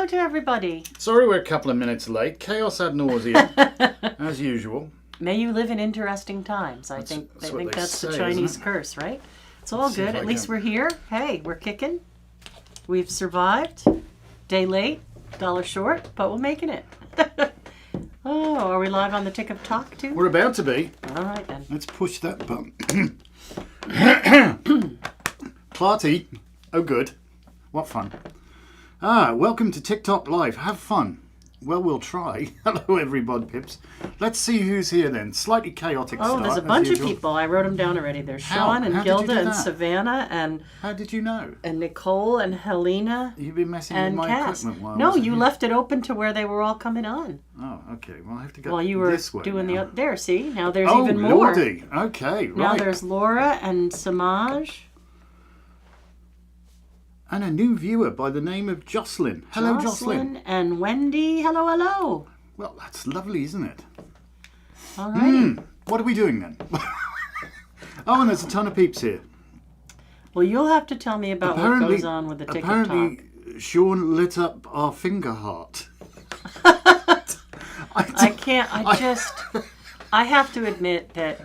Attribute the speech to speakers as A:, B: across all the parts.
A: hello to everybody.
B: Sorry we're a couple of minutes late. Chaos ad nauseam, as usual.
A: May you live in interesting times. I think that's the Chinese curse, right? It's all good. At least we're here. Hey, we're kicking. We've survived. Day late, dollar short, but we're making it. Oh, are we live on the Tick of Talk too?
B: We're about to be.
A: All right then.
B: Let's push that button. Party. Oh good. What fun. Welcome to TikTok Live. Have fun. Well, we'll try. Hello, everybody, pips. Let's see who's here then. Slightly chaotic start.
A: Oh, there's a bunch of people. I wrote them down already. There's Sean and Gilda and Savannah and...
B: How did you know?
A: And Nicole and Helena.
B: You've been messing with my equipment while
A: No, you left it open to where they were all coming on.
B: Oh, okay. Well, I have to go
A: while you were
B: this way
A: doing
B: now.
A: There, see? Now there's even more.
B: Lordy. Okay, right.
A: Now there's Laura and Samaj.
B: And a new viewer by the name of Jocelyn. Hello, Jocelyn.
A: And Wendy. Hello, hello.
B: Well, that's lovely, isn't it?
A: All right.
B: What are we doing then? Oh, and there's a ton of peeps here.
A: Well, you'll have to tell me about what goes on with the Tick of Talk.
B: Apparently, Sean lit up our finger heart.
A: I have to admit that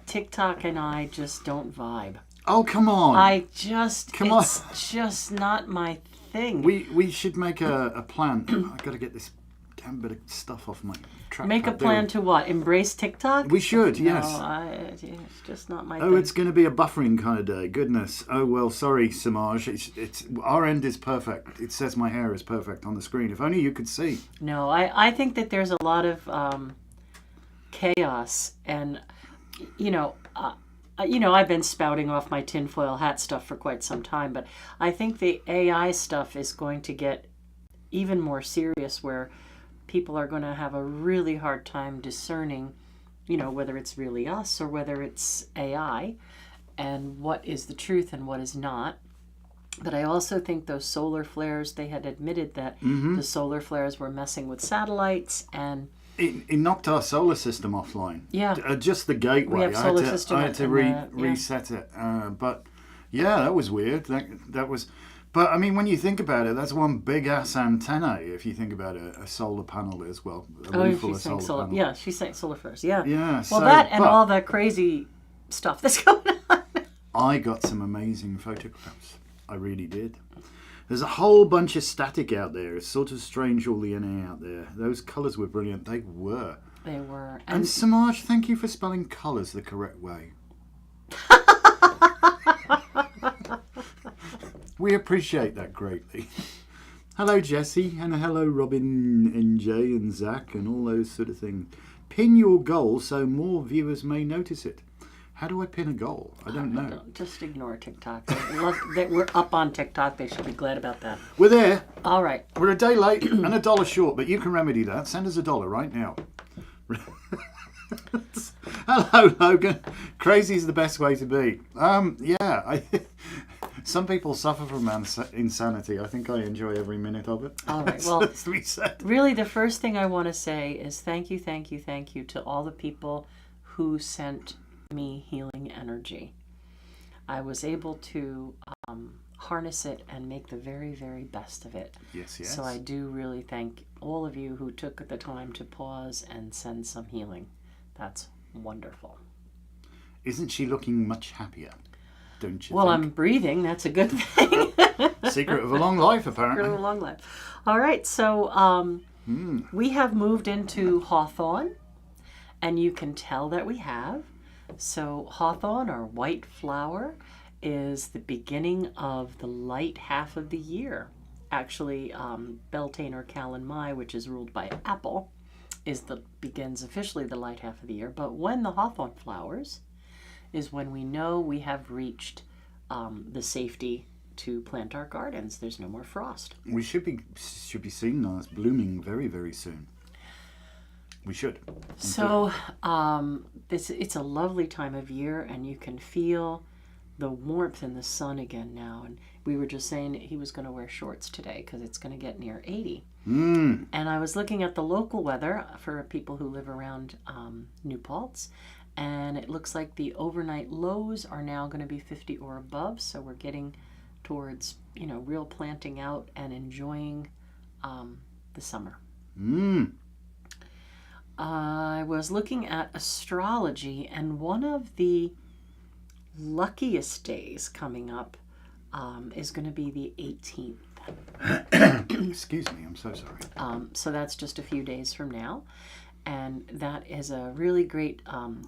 A: TikTok and I just don't vibe.
B: Oh, come on.
A: It's just not my thing.
B: We should make a plan. I've got to get this damn bit of stuff off my track.
A: Make a plan to what? Embrace TikTok?
B: We should, yes.
A: No, it's just not my thing.
B: Oh, it's going to be a buffering kind of day. Goodness. Oh, well, sorry, Samaj. It's our end is perfect. It says my hair is perfect on the screen. If only you could see.
A: No, I think that there's a lot of chaos and, I've been spouting off my tinfoil hat stuff for quite some time, but I think the AI stuff is going to get even more serious where people are going to have a really hard time discerning, whether it's really us or whether it's AI and what is the truth and what is not. But I also think those solar flares, they had admitted that the solar flares were messing with satellites and...
B: It knocked our solar system offline.
A: Yeah.
B: Just the gateway.
A: We have solar system.
B: I had to reset it. But yeah, that was weird. That was. But I mean, when you think about it, that's one big ass antenna. If you think about it, a solar panel is a roof full of solar panels.
A: Yeah, she's saying solar flares. Yeah.
B: Yeah.
A: Well, all that crazy stuff that's going on.
B: I got some amazing photographs. I really did. There's a whole bunch of static out there. It's sort of strange, all the NA out there. Those colours were brilliant. They were.
A: They were.
B: And Samaj, thank you for spelling colours the correct way. We appreciate that greatly. Hello, Jesse, and hello, Robin, NJ, and Zach, and all those sort of things. Pin your goal so more viewers may notice it. How do I pin a goal? I don't know.
A: Just ignore TikTok. We're up on TikTok. They should be glad about that.
B: We're there.
A: All right.
B: We're a day late and $1 short, but you can remedy that. Send us $1 right now. Hello, Logan. Crazy is the best way to be. Some people suffer from insanity. I think I enjoy every minute of it.
A: All right. Well,
B: said.
A: Really, the first thing I want to say is thank you to all the people who sent me healing energy. I was able to harness it and make the very, very best of it.
B: Yes.
A: So I do really thank all of you who took the time to pause and send some healing. That's wonderful.
B: Isn't she looking much happier? Don't you
A: Well,
B: think?
A: I'm breathing. That's a good thing.
B: Secret of a long life, apparently.
A: Secret of a long life. All right. So we have moved into Hawthorne, and you can tell that we have. So Hawthorne, or white flower, is the beginning of the light half of the year. Actually, Beltane or Kalin-Mai, which is ruled by Apple, begins officially the light half of the year. But when the Hawthorne flowers is when we know we have reached the safety to plant our gardens. There's no more frost.
B: We should be seeing those blooming very, very soon. We should.
A: So it's a lovely time of year, and you can feel the warmth in the sun again now. And we were just saying that he was going to wear shorts today because it's going to get near 80. And I was looking at the local weather for people who live around New Paltz, and it looks like the overnight lows are now going to be 50 or above. So we're getting towards, real planting out and enjoying the summer. I was looking at astrology, and one of the luckiest days coming up is going to be the 18th.
B: Excuse me, I'm so sorry.
A: So that's just a few days from now. And that is a really great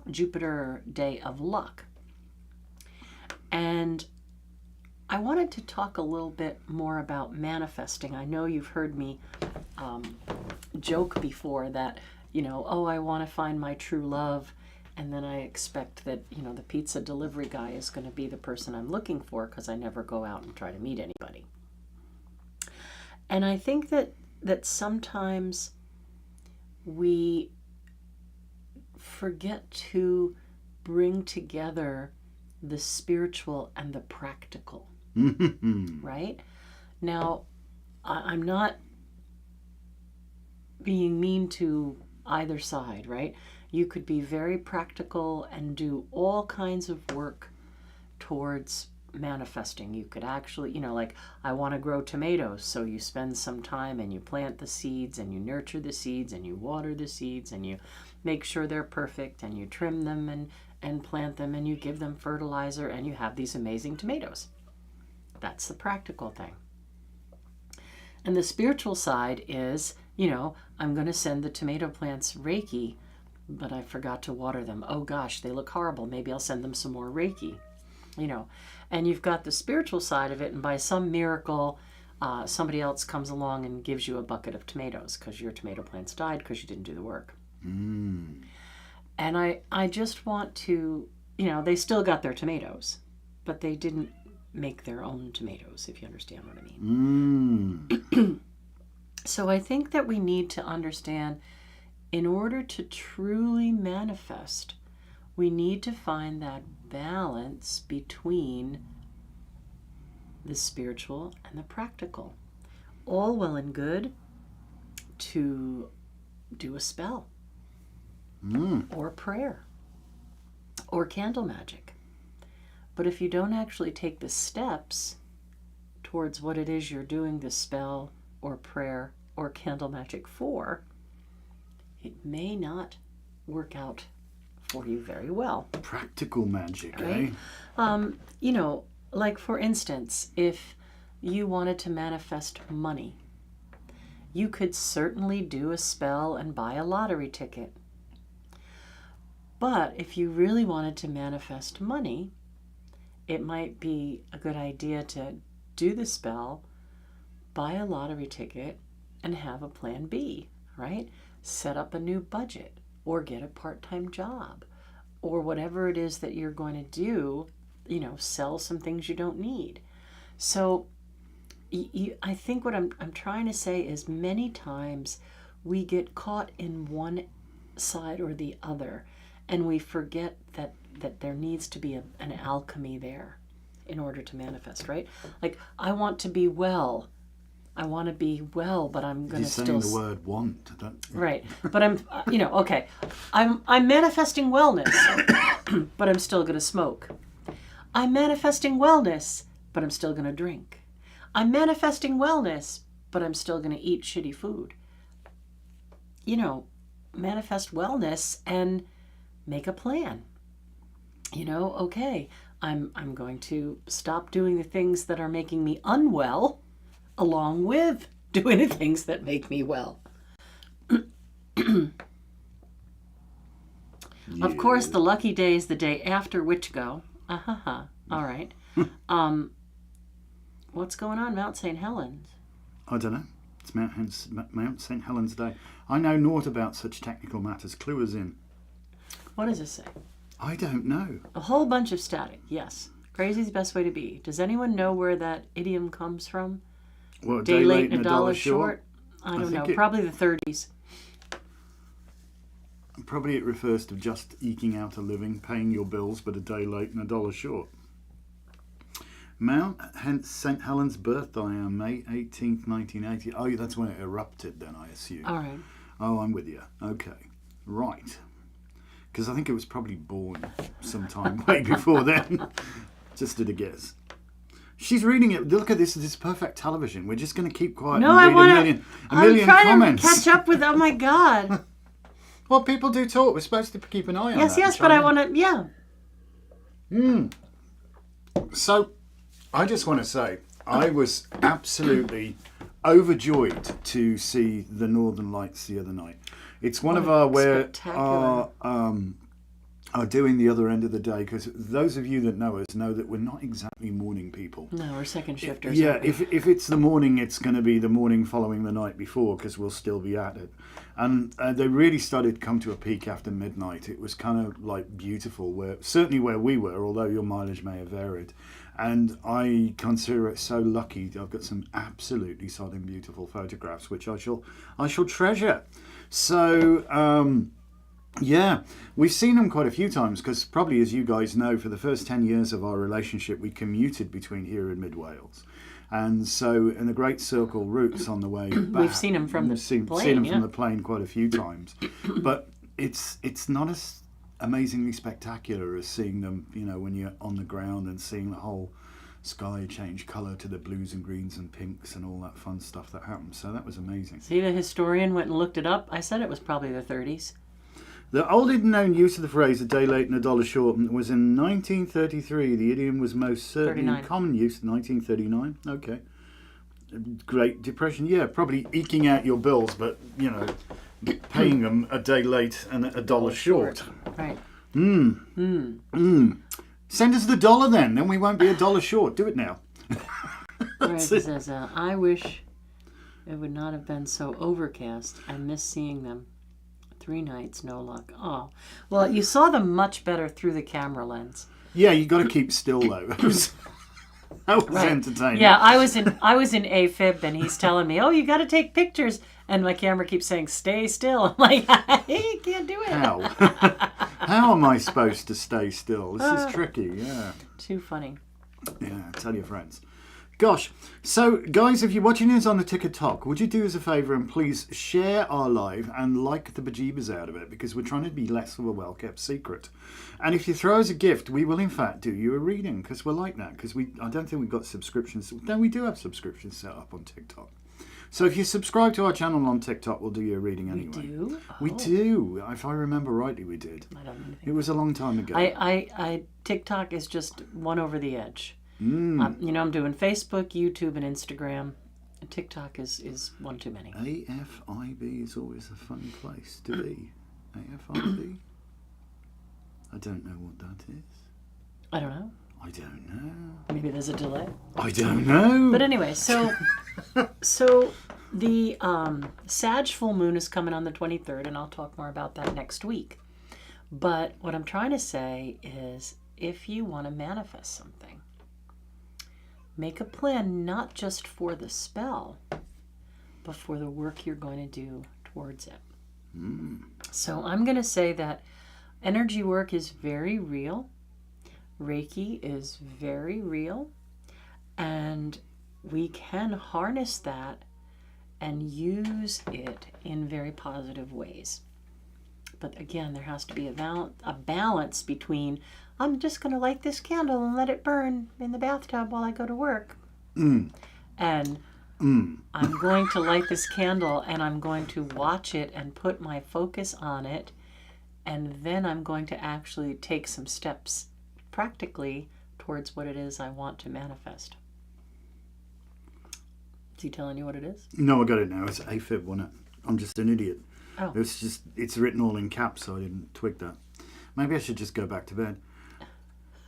A: Jupiter day of luck. And I wanted to talk a little bit more about manifesting. I know you've heard me joke before that, I want to find my true love. And then I expect that, the pizza delivery guy is going to be the person I'm looking for because I never go out and try to meet anybody. And I think that sometimes we forget to bring together the spiritual and the practical, right? Now, I'm not being mean to either side, right? You could be very practical and do all kinds of work towards manifesting. You could actually, like, I want to grow tomatoes, so you spend some time and you plant the seeds and you nurture the seeds and you water the seeds and you make sure they're perfect and you trim them and plant them and you give them fertilizer and you have these amazing tomatoes. That's the practical thing. And the spiritual side is, I'm going to send the tomato plants Reiki, but I forgot to water them. Oh gosh, they look horrible. Maybe I'll send them some more Reiki. And you've got the spiritual side of it, and by some miracle, somebody else comes along and gives you a bucket of tomatoes because your tomato plants died because you didn't do the work. And I just want to, they still got their tomatoes, but they didn't make their own tomatoes, if you understand what I mean. So I think that we need to understand, in order to truly manifest, we need to find that balance between the spiritual and the practical. All well and good to do a spell or prayer or candle magic. But if you don't actually take the steps towards what it is you're doing the spell or prayer or candle magic for, it may not work out for you very well.
B: Practical magic,
A: right? Like for instance, if you wanted to manifest money, you could certainly do a spell and buy a lottery ticket. But if you really wanted to manifest money, it might be a good idea to do the spell, buy a lottery ticket, and have a plan B, right? Set up a new budget or get a part-time job or whatever it is that you're going to do, sell some things you don't need. So I think what I'm trying to say is many times we get caught in one side or the other, and we forget that there needs to be an alchemy there in order to manifest, right? Like, I want to be well. I want to be well, but I'm going to still...
B: You're saying the word want.
A: Right. But I'm, okay. I'm manifesting wellness, but I'm still going to smoke. I'm manifesting wellness, but I'm still going to drink. I'm manifesting wellness, but I'm still going to eat shitty food. Manifest wellness and make a plan. Okay, I'm going to stop doing the things that are making me unwell, along with doing the things that make me well. Of course, the lucky day is the day after Wichgo. All right. What's going on Mount St. Helens?
B: I don't know. It's Mount St. Helens Day. I know naught about such technical matters. Clue us in.
A: What does it say?
B: I don't know.
A: A whole bunch of static, yes. Crazy's the best way to be. Does anyone know where that idiom comes from?
B: What,
A: day late and a dollar short? I don't know. Probably the 30s.
B: Probably it refers to just eking out a living, paying your bills, but a day late and a dollar short. Mount St. Helens birthday on May 18th, 1980. Oh, that's when it erupted then, I assume.
A: All right.
B: Oh, I'm with you. Okay. Right. Because I think it was probably born sometime way before then. Just did a guess. She's reading it. Look at this. This is perfect television. We're just going to keep quiet
A: No,
B: and
A: I
B: read
A: want
B: a million
A: I'm trying
B: comments.
A: to catch up with. Oh my God.
B: Well, people do talk. We're supposed to keep an eye on that.
A: Yes, but I want to. Yeah.
B: So, I just want to say, I was absolutely overjoyed to see the Northern Lights the other night. It's one of our are doing the other end of the day, because those of you that know us know that we're not exactly morning people.
A: No, we're second shifters.
B: Yeah, if it's the morning, it's going to be the morning following the night before, because we'll still be at it. And they really started to come to a peak after midnight. It was kind of like beautiful, certainly where we were, although your mileage may have varied. And I consider it so lucky. I've got some absolutely stunning, beautiful photographs, which I shall treasure. So. Yeah, we've seen them quite a few times, because probably, as you guys know, for the first 10 years of our relationship, we commuted between here and Mid Wales. And so in the Great Circle routes on the way back,
A: we've seen them from the plane.
B: Seen them from the plane quite a few times. But it's not as amazingly spectacular as seeing them, when you're on the ground and seeing the whole sky change colour to the blues and greens and pinks and all that fun stuff that happens. So that was amazing.
A: See, the historian went and looked it up. I said it was probably the 30s.
B: The oldest known use of the phrase "a day late and a dollar short" was in 1933. The idiom was most certainly in common use in 1939. Okay. Great Depression. Yeah, probably eking out your bills, but, paying them a day late and a dollar short.
A: Right.
B: Send us the dollar then we won't be a dollar short. Do it now.
A: Right, it says, I wish it would not have been so overcast. I miss seeing them. 3 nights, no luck. Oh, well, you saw them much better through the camera lens.
B: Yeah, you got to keep still though. That was entertaining.
A: Yeah, I was in AFib, and he's telling me, "Oh, you got to take pictures," and my camera keeps saying, "Stay still." I'm like, "I can't do it."
B: How? How am I supposed to stay still? This is tricky. Yeah.
A: Too funny.
B: Yeah, tell your friends. Gosh, so guys, if you're watching this on the TikTok, would you do us a favour and please share our live and like the bejeebers out of it, because we're trying to be less of a well-kept secret. And if you throw us a gift, we will in fact do you a reading, because we're like that, because I don't think we've got subscriptions. No, we do have subscriptions set up on TikTok. So if you subscribe to our channel on TikTok, we'll do you a reading anyway.
A: We do? Oh.
B: We do. If I remember rightly, we did.
A: I don't know anything.
B: It was a long time ago.
A: TikTok is just one over the edge. I'm doing Facebook, YouTube, and Instagram. And TikTok is one too many.
B: AFIB is always a fun place to be. AFIB? I don't know what that is.
A: I don't know.
B: I don't know.
A: Maybe there's a delay.
B: I don't know.
A: But anyway, so the Sag full moon is coming on the 23rd, and I'll talk more about that next week. But what I'm trying to say is, if you want to manifest something, make a plan not just for the spell, but for the work you're going to do towards it. So I'm going to say that energy work is very real. Reiki is very real. And we can harness that and use it in very positive ways. But again, there has to be a balance between, I'm just going to light this candle and let it burn in the bathtub while I go to work. And I'm going to light this candle and I'm going to watch it and put my focus on it. And then I'm going to actually take some steps practically towards what it is I want to manifest. Is he telling you what it is?
B: No, I got it now. It's AFib, wasn't it? I'm just an idiot.
A: Oh.
B: It's written all in caps, so I didn't twig that. Maybe I should just go back to bed.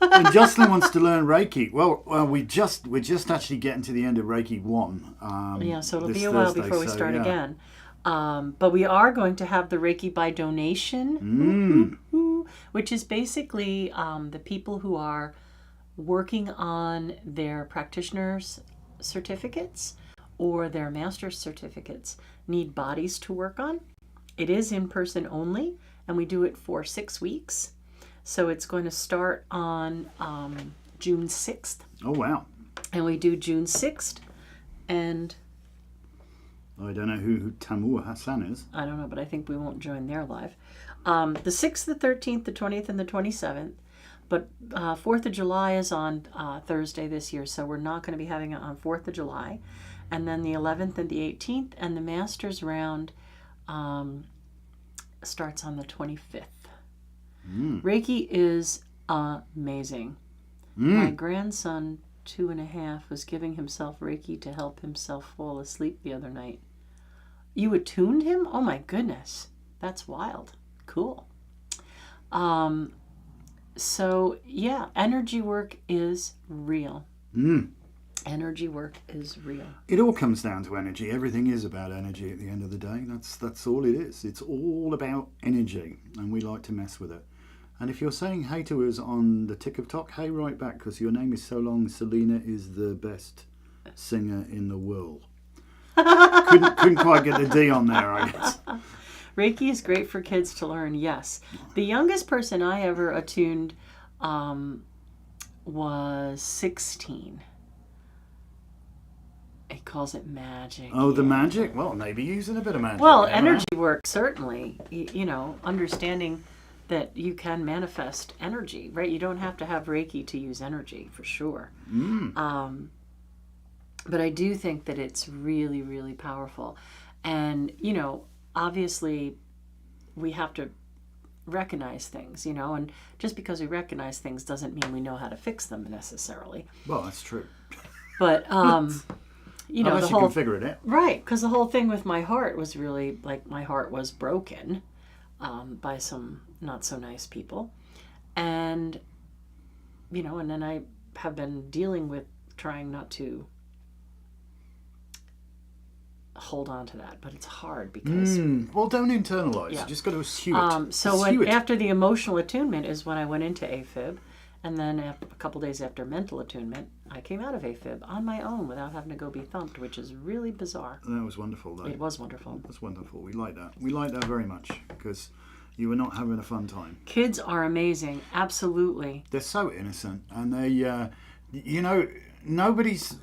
B: And Jocelyn wants to learn Reiki. Well, we're just actually getting to the end of Reiki 1.
A: So it'll be a while before we start again. But we are going to have the Reiki by donation, which is basically the people who are working on their practitioner's certificates or their master's certificates need bodies to work on. It is in person only, and we do it for 6 weeks. So it's going to start on June 6th.
B: Oh, wow.
A: And we do June 6th, and
B: I don't know who Tamur Hassan is.
A: I don't know, but I think we won't join their live. The 6th, the 13th, the 20th, and the 27th. But 4th of July is on Thursday this year, so we're not going to be having it on 4th of July. And then the 11th and the 18th, and the Masters round starts on the 25th. Reiki is amazing. My grandson, 2.5, was giving himself Reiki to help himself fall asleep the other night. You attuned him? Oh my goodness. That's wild. Cool. So, yeah, energy work is real. Energy work is real.
B: It all comes down to energy. Everything is about energy at the end of the day. That's all it is. It's all about energy, and we like to mess with it. And if you're saying hey to us on the TikTok, hey right back, because your name is so long. Selena is the best singer in the world. couldn't quite get the D on there, I guess.
A: Reiki is great for kids to learn, yes. The youngest person I ever attuned was 16. He calls it magic.
B: Oh, the magic? Well, maybe using a bit of magic.
A: Well, energy work, certainly. You know, understanding that you can manifest energy, right? You don't have to have Reiki to use energy, for sure. But I do think that it's really, really powerful. And, you know, obviously we have to recognize things, you know, and just because we recognize things doesn't mean we know how to fix them necessarily.
B: Well, that's true.
A: But, you know,
B: unless you can figure it out.
A: Right, because the whole thing with my heart was really, like, my heart was broken by some not so nice people. And, you know, and then I have been dealing with trying not to hold on to that, but it's hard because
B: well, don't internalize. You just got to eschew it.
A: So after the emotional attunement is when I went into AFib, and then a couple days after mental attunement, I came out of AFib on my own without having to go be thumped, which is really bizarre.
B: That was wonderful, though.
A: It was wonderful.
B: That's wonderful. We like that. We like that very much because you were not having a fun time.
A: Kids are amazing, absolutely.
B: They're so innocent, and they, you know, nobody's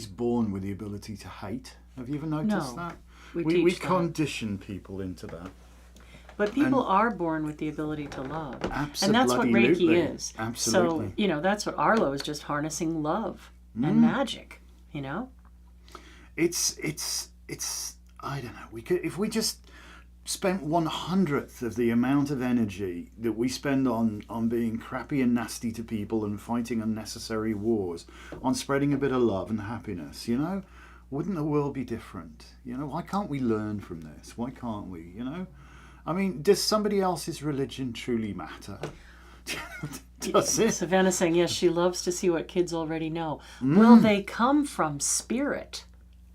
B: born with the ability to hate. Have you ever noticed that? We condition people into that.
A: But people are born with the ability to love.
B: Absolutely.
A: And that's what Reiki is.
B: Absolutely.
A: So, you know, that's what Arlo is, just harnessing love and magic, you know?
B: It's I don't know. If we just spent 1/100th of the amount of energy that we spend on being crappy and nasty to people and fighting unnecessary wars, on spreading a bit of love and happiness, you know, wouldn't the world be different? You know, why can't we learn from this? Why can't we, you know? I mean, does somebody else's religion truly matter? Does it?
A: Savannah's saying, yes, she loves to see what kids already know. Well, they come from spirit,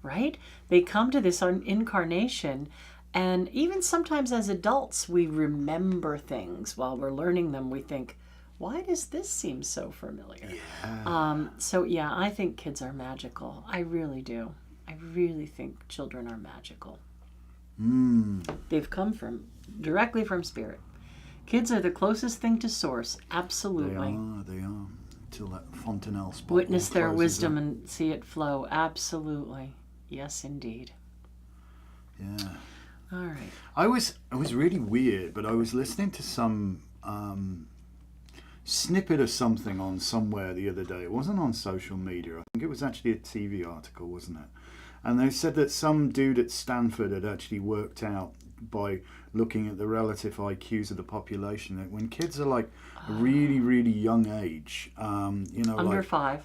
A: right? They come to this incarnation, and even sometimes as adults, we remember things while we're learning them. We think, why does this seem so familiar? Yeah. So, yeah, I think kids are magical. I really do. I really think children are magical. They've come directly from spirit. Kids are the closest thing to source. Absolutely.
B: They are. Until that fontanelle spot.
A: Witness their wisdom and see it flow. Absolutely. Yes, indeed.
B: Yeah.
A: All right.
B: I was really weird, but I was listening to some snippet of something on somewhere the other day. It wasn't on social media. I think it was actually a TV article, wasn't it? And they said that some dude at Stanford had actually worked out by looking at the relative IQs of the population that when kids are like a really, really young age, you know,
A: under
B: like 5,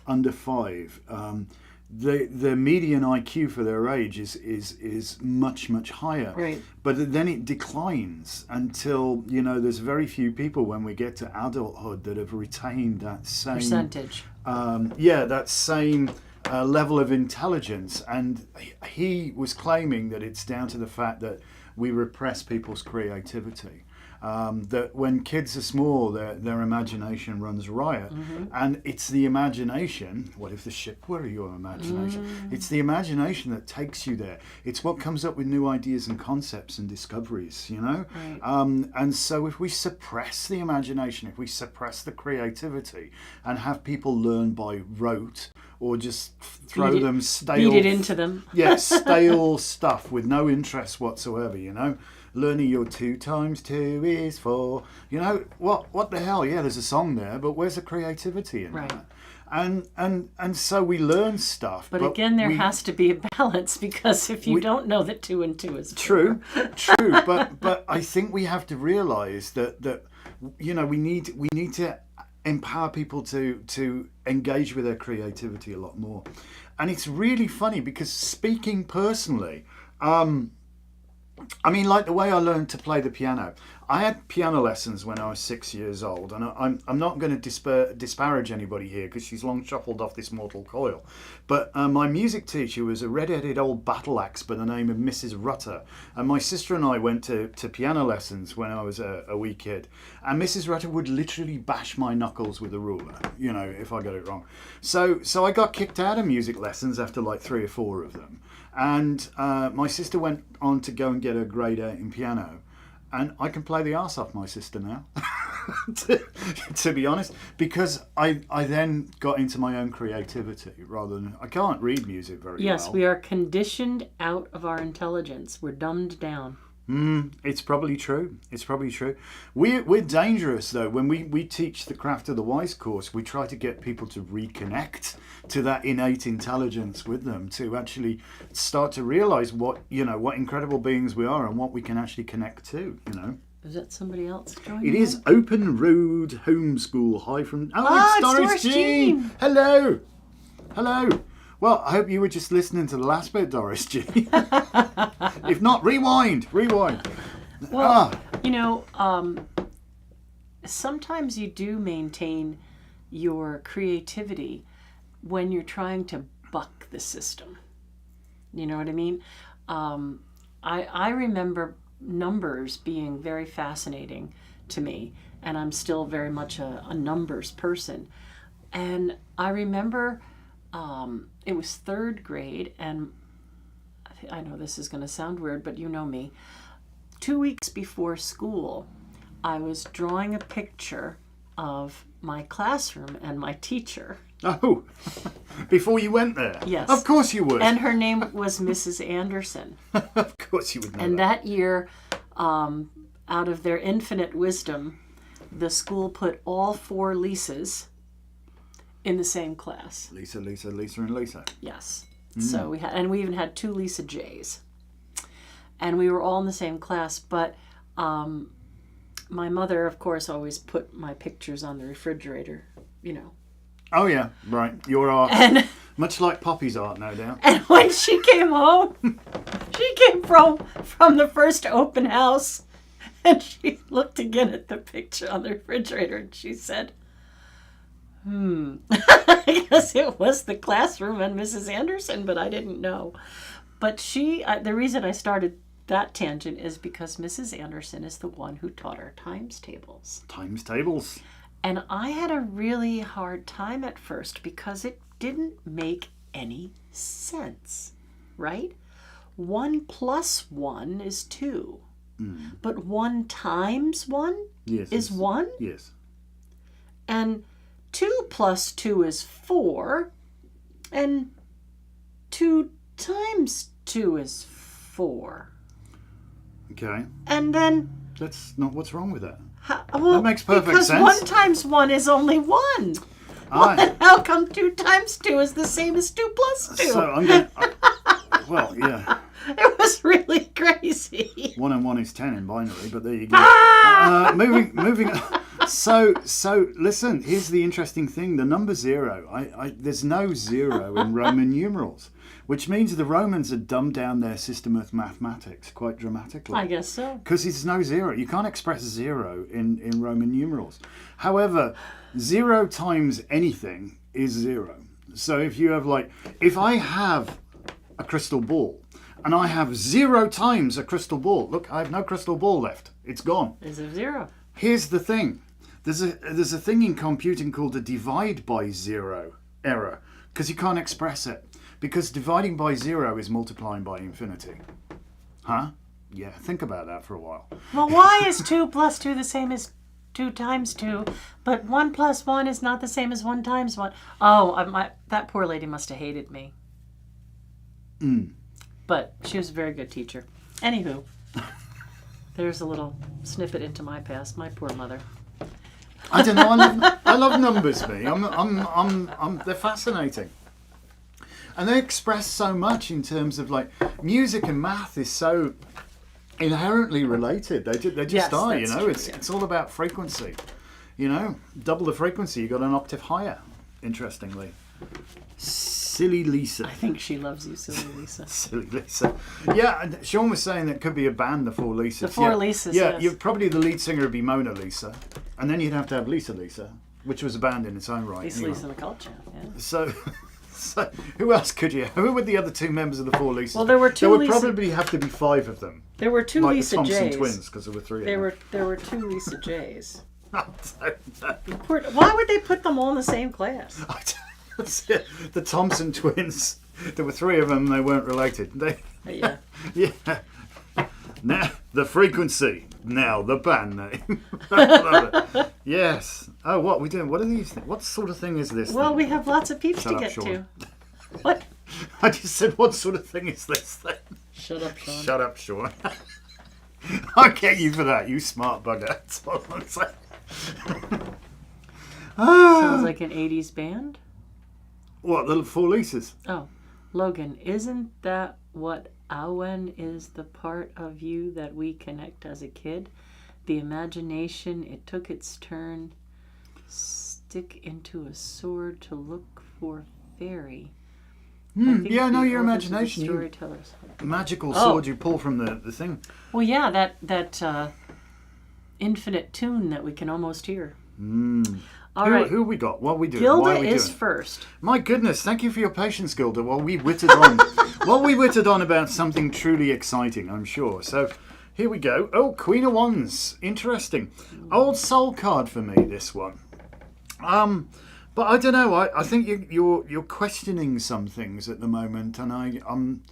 B: the median IQ for their age is much, much higher.
A: Right.
B: But then it declines until, you know, there's very few people when we get to adulthood that have retained that same
A: percentage.
B: That same level of intelligence. And he was claiming that it's down to the fact that we repress people's creativity. That when kids are small, their imagination runs riot. And it's the imagination, what if the ship were your imagination? It's the imagination that takes you there. It's what comes up with new ideas and concepts and discoveries, you know?
A: Right.
B: And so if we suppress the imagination, if we suppress the creativity and have people learn by rote, or just throw them stale...
A: Beat it into them.
B: Stale stuff with no interest whatsoever, you know? learning your 2 times 2 is 4. You know, what the hell? Yeah, there's a song there, but where's the creativity in that? And so we learn stuff.
A: But again, there has to be a balance, because if you don't know that 2 and 2 is 4.
B: True. But I think we have to realise that you know, we need to empower people to engage with their creativity a lot more. And it's really funny because, speaking personally, I mean, like the way I learned to play the piano. I had piano lessons when I was 6 years old, and I'm not going to disparage anybody here, because she's long shuffled off this mortal coil. But my music teacher was a red-headed old battle axe by the name of Mrs. Rutter, and my sister and I went to piano lessons when I was a wee kid, and Mrs. Rutter would literally bash my knuckles with a ruler, you know, if I got it wrong. So I got kicked out of music lessons after like 3 or 4 of them. And my sister went on to go and get a grade 8 in piano. And I can play the arse off my sister now, to be honest, because I then got into my own creativity rather than... I can't read music very well.
A: Yes, we are conditioned out of our intelligence. We're dumbed down.
B: It's probably true. We're dangerous, though. When we teach the Craft of the Wise course, we try to get people to reconnect to that innate intelligence with them, to actually start to realise what incredible beings we are and what we can actually connect to, you know.
A: Is that somebody else joining?
B: It is Open Road Homeschool. Hi from... it's Doris Jean. Hello. Well, I hope you were just listening to the last bit, Doris G. If not, rewind.
A: Well, you know, sometimes you do maintain your creativity when you're trying to buck the system. You know what I mean? I remember numbers being very fascinating to me, and I'm still very much a numbers person. And I remember... it was 3rd grade, and I know this is going to sound weird, but you know me. 2 weeks before school, I was drawing a picture of my classroom and my teacher.
B: Oh, before you went there?
A: Yes.
B: Of course you would.
A: And her name was Mrs. Anderson.
B: Of course you would know
A: and that year, out of their infinite wisdom, the school put all 4 Lisas in the same class. Lisa, and
B: Lisa.
A: Yes. So we even had 2 Lisa J's. And we were all in the same class, but my mother, of course, always put my pictures on the refrigerator, you know.
B: Oh, yeah, right. Your art.
A: And,
B: much like Poppy's art, no doubt.
A: And when she came home, she came from the first open house, and she looked again at the picture on the refrigerator, and she said, I guess it was the classroom and Mrs. Anderson, but I didn't know. But the reason I started that tangent is because Mrs. Anderson is the one who taught our times tables.
B: Times tables.
A: And I had a really hard time at first because it didn't make any sense, right? 1 + 1 is 2. But 1 times 1 is 1?
B: Yes.
A: And 2 + 2 is 4, and 2 times 2 is 4.
B: Okay.
A: And then...
B: That's not what's wrong with that.
A: Well,
B: that makes perfect sense.
A: Because 1 times 1 is only 1. Well, how come 2 times 2 is the same as 2 + 2?
B: So I'm going to... Well, yeah.
A: It was really crazy.
B: 1 and 1 is 10 in binary, but there you go. Moving on. So listen, here's the interesting thing. The number 0, there's no 0 in Roman numerals, which means the Romans had dumbed down their system of mathematics quite dramatically.
A: I guess so.
B: Because there's no 0. You can't express 0 in Roman numerals. However, 0 times anything is 0. So if you have if I have a crystal ball, and I have 0 times a crystal ball. Look, I have no crystal ball left. It's gone.
A: Is it 0?
B: Here's the thing. There's a thing in computing called a divide by 0 error, because you can't express it. Because dividing by 0 is multiplying by infinity. Huh? Yeah, think about that for a while.
A: Well, why is 2 + 2 the same as 2 times 2, but 1 + 1 is not the same as 1 times 1? Oh, that poor lady must have hated me. But she was a very good teacher. Anywho. There's a little snippet into my past. My poor mother.
B: I don't know. I love numbers, me. They're fascinating, and they express so much in terms of like music and math is so inherently related. They just are. You know,
A: true,
B: it's all about frequency. You know, double the frequency, you got an octave higher. Interestingly, Silly Lisa.
A: I think she loves you, Silly Lisa.
B: Silly Lisa. Yeah, and Sean was saying that could be a band, the Four Lisas.
A: The Four Lisas,
B: Yeah,
A: yes.
B: you'd probably the lead singer would be Mona Lisa, and then you'd have to have Lisa Lisa, which was a band in its own right.
A: Lisa the Culture, yeah.
B: So who else could you? Who were the other two members of the Four Lisas?
A: Well, there were two
B: There would
A: Lisa-
B: probably have to be 5 of them.
A: There were two
B: like
A: Lisa
B: the Thompson
A: J's.
B: twins, because there were 3 of them.
A: There were two Lisa J's.
B: I don't know.
A: Why would they put them all in the same class?
B: The Thompson twins. There were 3 of them. They weren't related.
A: Yeah.
B: Yeah. Now the frequency. Now the band name. I love it. Yes. Oh, what are we doing? What are these? What sort of thing is this?
A: Well,
B: then?
A: we have lots of peeps
B: Shut
A: to
B: up,
A: get
B: Sean.
A: to. What?
B: I just said, what sort of thing is this then?
A: Shut up, Sean.
B: Shut up, Sean. I'll get you for that, you smart bugger. That's all I'm saying.
A: Sounds like an 80s band.
B: What, the Four Lisas?
A: Oh, Logan, isn't that what Awen is, the part of you that we connect as a kid? The imagination, it took its turn, stick into a sword to look for fairy.
B: Yeah, no, your
A: Orphans of the
B: imagination. You,
A: Storytellers.
B: magical sword you pull from the thing.
A: Well, yeah, that infinite tune that we can almost hear. All right.
B: Who we got? What are we doing?
A: Gilda
B: Why are we
A: is
B: doing?
A: first.
B: My goodness, thank you for your patience, Gilda, while we whittled on. While we whittled on about something truly exciting, I'm sure. So, here we go. Oh, Queen of Wands. Interesting. Old soul card for me, this one. But I don't know. I think you're questioning some things at the moment, and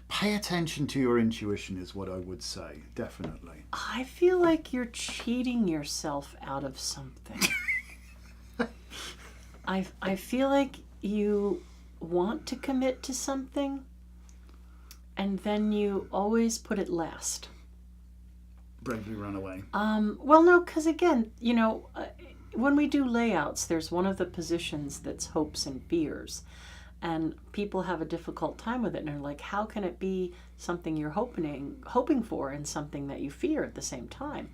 B: pay attention to your intuition is what I would say, definitely.
A: I feel like you're cheating yourself out of something. I feel like you want to commit to something, and then you always put it last.
B: Bravely run away.
A: Well, no, because again, when we do layouts, there's one of the positions that's hopes and fears. And people have a difficult time with it. And they're like, how can it be something you're hoping for and something that you fear at the same time?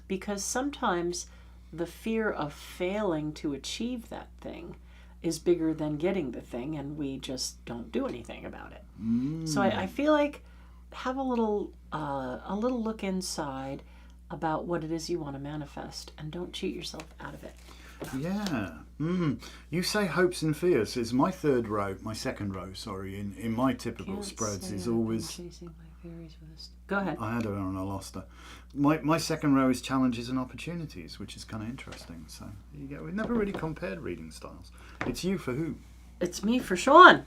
A: Because sometimes the fear of failing to achieve that thing is bigger than getting the thing, and we just don't do anything about it. So I feel like have a little look inside about what it is you want to manifest, and don't cheat yourself out of it.
B: Yeah. You say hopes and fears. Is my second row, in my typical
A: Can't
B: spreads
A: say
B: is
A: I've been
B: always...
A: chasing my fairies with a Go ahead.
B: I had her and I lost her. My second row is challenges and opportunities, which is kind of interesting. So there you go. We've never really compared reading styles. It's you for who?
A: It's me for Sean.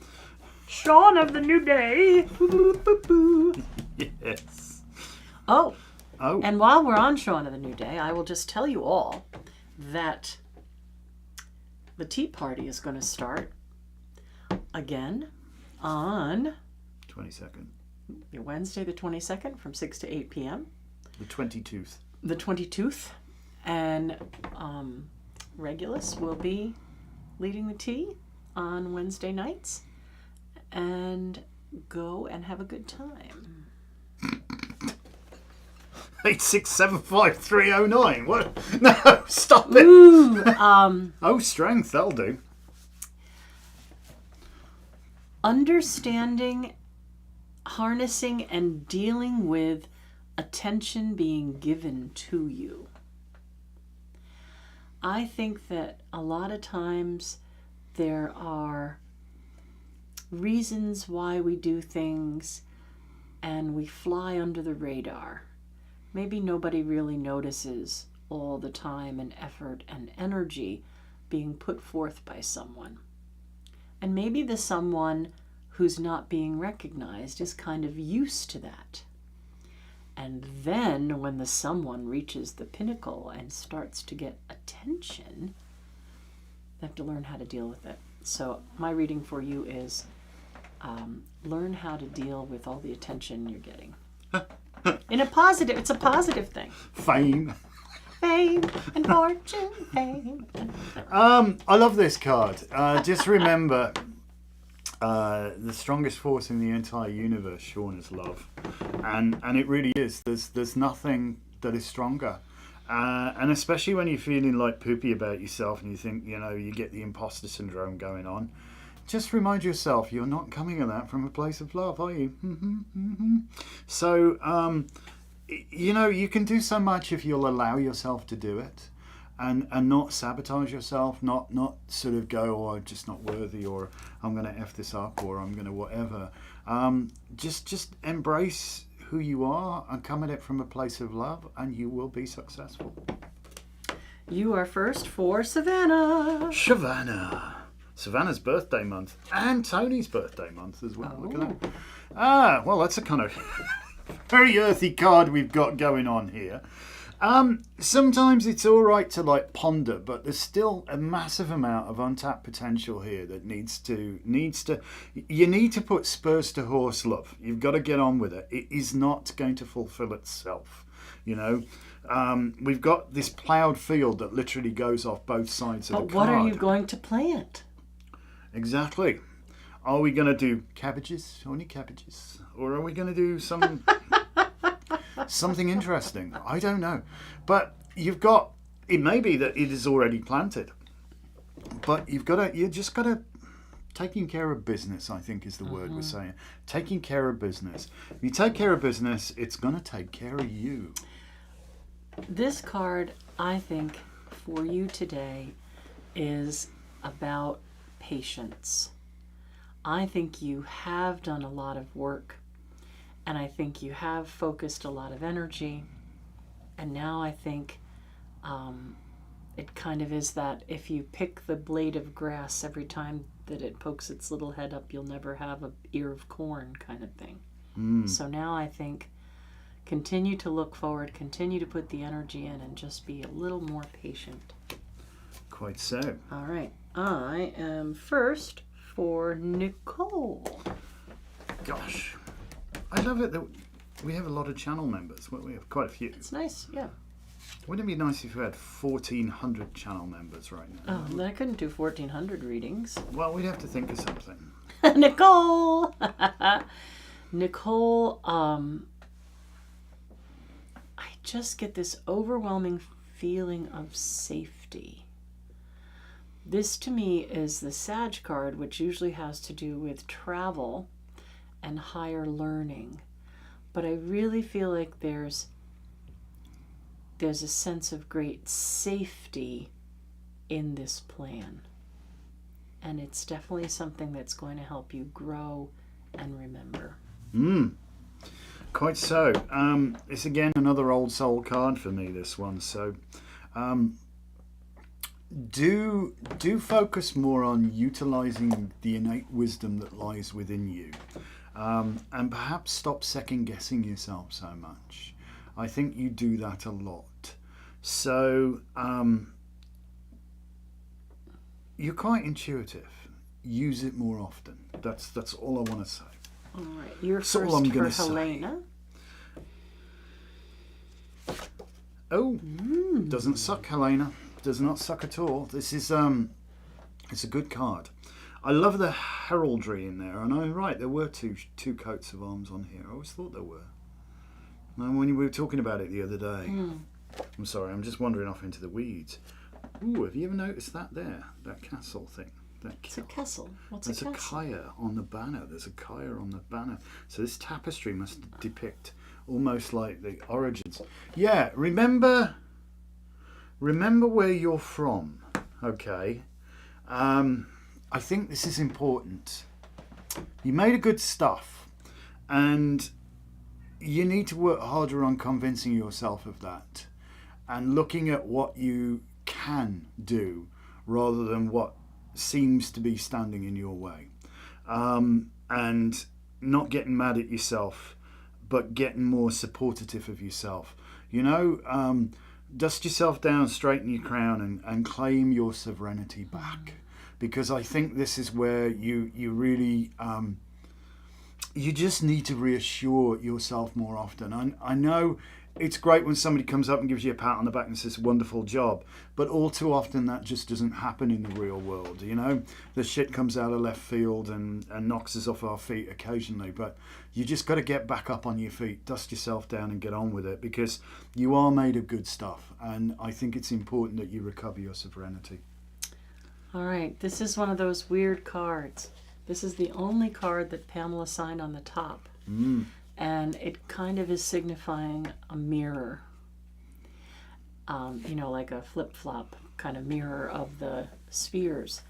A: Sean of the New Day.
B: Yes.
A: Oh.
B: Oh.
A: And while we're on Sean of the New Day, I will just tell you all that the tea party is going to start again on
B: 22nd.
A: Wednesday the 22nd from 6 to 8 p.m.
B: The 22nd.
A: The 22nd. And Regulus will be leading the tea on Wednesday nights. And go and have a good time.
B: 8675309. What? No, stop it.
A: Ooh,
B: Oh, strength. That'll do.
A: understanding, harnessing, and dealing with attention being given to you. I think that a lot of times there are reasons why we do things and we fly under the radar. Maybe nobody really notices all the time and effort and energy being put forth by someone. And maybe the someone who's not being recognized is kind of used to that. And then when the someone reaches the pinnacle and starts to get attention, they have to learn how to deal with it. So my reading for you is learn how to deal with all the attention you're getting. In a positive, it's a positive thing.
B: Fame.
A: Fame and fortune, fame.
B: I love this card. Just remember, the strongest force in the entire universe, Sean, is love, and it really is. There's nothing that is stronger, and especially when you're feeling like poopy about yourself and you think you get the imposter syndrome going on. Just remind yourself you're not coming at that from a place of love, are you? So, you can do so much if you'll allow yourself to do it. And not sabotage yourself, not sort of go, oh, I'm just not worthy, or I'm going to F this up, or I'm going to whatever. Just embrace who you are and come at it from a place of love, and you will be successful.
A: You are first for Savannah.
B: Savannah's birthday month, and Tony's birthday month as well. Look at that. Well, that's a kind of very earthy card we've got going on here. Sometimes it's all right to ponder, but there's still a massive amount of untapped potential here that you need to put spurs to horse, love. You've got to get on with it. It is not going to fulfill itself. We've got this ploughed field that literally goes off both sides of the card.
A: But what are you going to plant?
B: Exactly. Are we going to do cabbages? Only cabbages? Or are we going to do some... something interesting? I don't know. But it may be that it is already planted. But you just got to, taking care of business, I think is the word we're saying. Taking care of business. If you take care of business, it's going to take care of you.
A: This card, I think, for you today is about patience. I think you have done a lot of work. And I think you have focused a lot of energy. And now I think it kind of is that if you pick the blade of grass every time that it pokes its little head up, you'll never have an ear of corn kind of thing. So now I think continue to look forward, continue to put the energy in, and just be a little more patient.
B: Quite so.
A: All right. I am first for Nicole.
B: Gosh. I love it that we have a lot of channel members. We have quite a few.
A: It's nice, yeah.
B: Wouldn't it be nice if we had 1,400 channel members right now?
A: Oh, then I couldn't do 1,400 readings.
B: Well, we'd have to think of something.
A: Nicole! Nicole, I just get this overwhelming feeling of safety. This to me is the Sag card, which usually has to do with travel and higher learning, but I really feel like there's a sense of great safety in this plan, and it's definitely something that's going to help you grow and remember.
B: Quite so. It's again another old soul card for me, this one. So do focus more on utilizing the innate wisdom that lies within you. And perhaps stop second guessing yourself so much. I think you do that a lot. So you're quite intuitive. Use it more often. That's all I want to say.
A: All right, you're
B: That's all
A: first
B: I'm
A: for
B: gonna say.
A: Helena.
B: Oh, doesn't suck, Helena. Does not suck at all. This is it's a good card. I love the heraldry in there, and I'm right, there were two coats of arms on here. I always thought there were. And when we were talking about it the other day, I'm sorry, I'm just wandering off into the weeds. Ooh, have you ever noticed that there? That castle thing?
A: It's a castle. What's
B: There's
A: a castle?
B: a kaya on the banner. There's a kaya on the banner. So this tapestry must depict almost like the origins. Yeah, remember where you're from, okay? I think this is important. You made a good stuff, and you need to work harder on convincing yourself of that and looking at what you can do rather than what seems to be standing in your way, and not getting mad at yourself but getting more supportive of yourself. Dust yourself down, straighten your crown, and claim your sovereignty back, because I think this is where you really you just need to reassure yourself more often. I know it's great when somebody comes up and gives you a pat on the back and says, wonderful job, but all too often that just doesn't happen in the real world. You know, the shit comes out of left field and knocks us off our feet occasionally, but you just got to get back up on your feet, dust yourself down and get on with it, because you are made of good stuff, and I think it's important that you recover your sovereignty.
A: All right, this is one of those weird cards. This is the only card that Pamela signed on the top. And it kind of is signifying a mirror. You know, like a flip-flop kind of mirror of the spheres.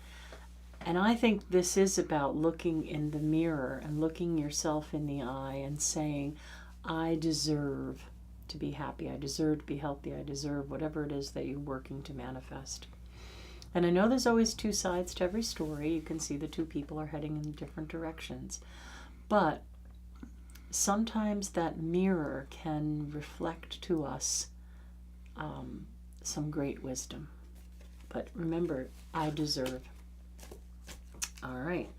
A: And I think this is about looking in the mirror and looking yourself in the eye and saying, I deserve to be happy. I deserve to be healthy. I deserve whatever it is that you're working to manifest. And I know there's always two sides to every story. You can see the two people are heading in different directions. But sometimes that mirror can reflect to us some great wisdom. But remember, I deserve. All right.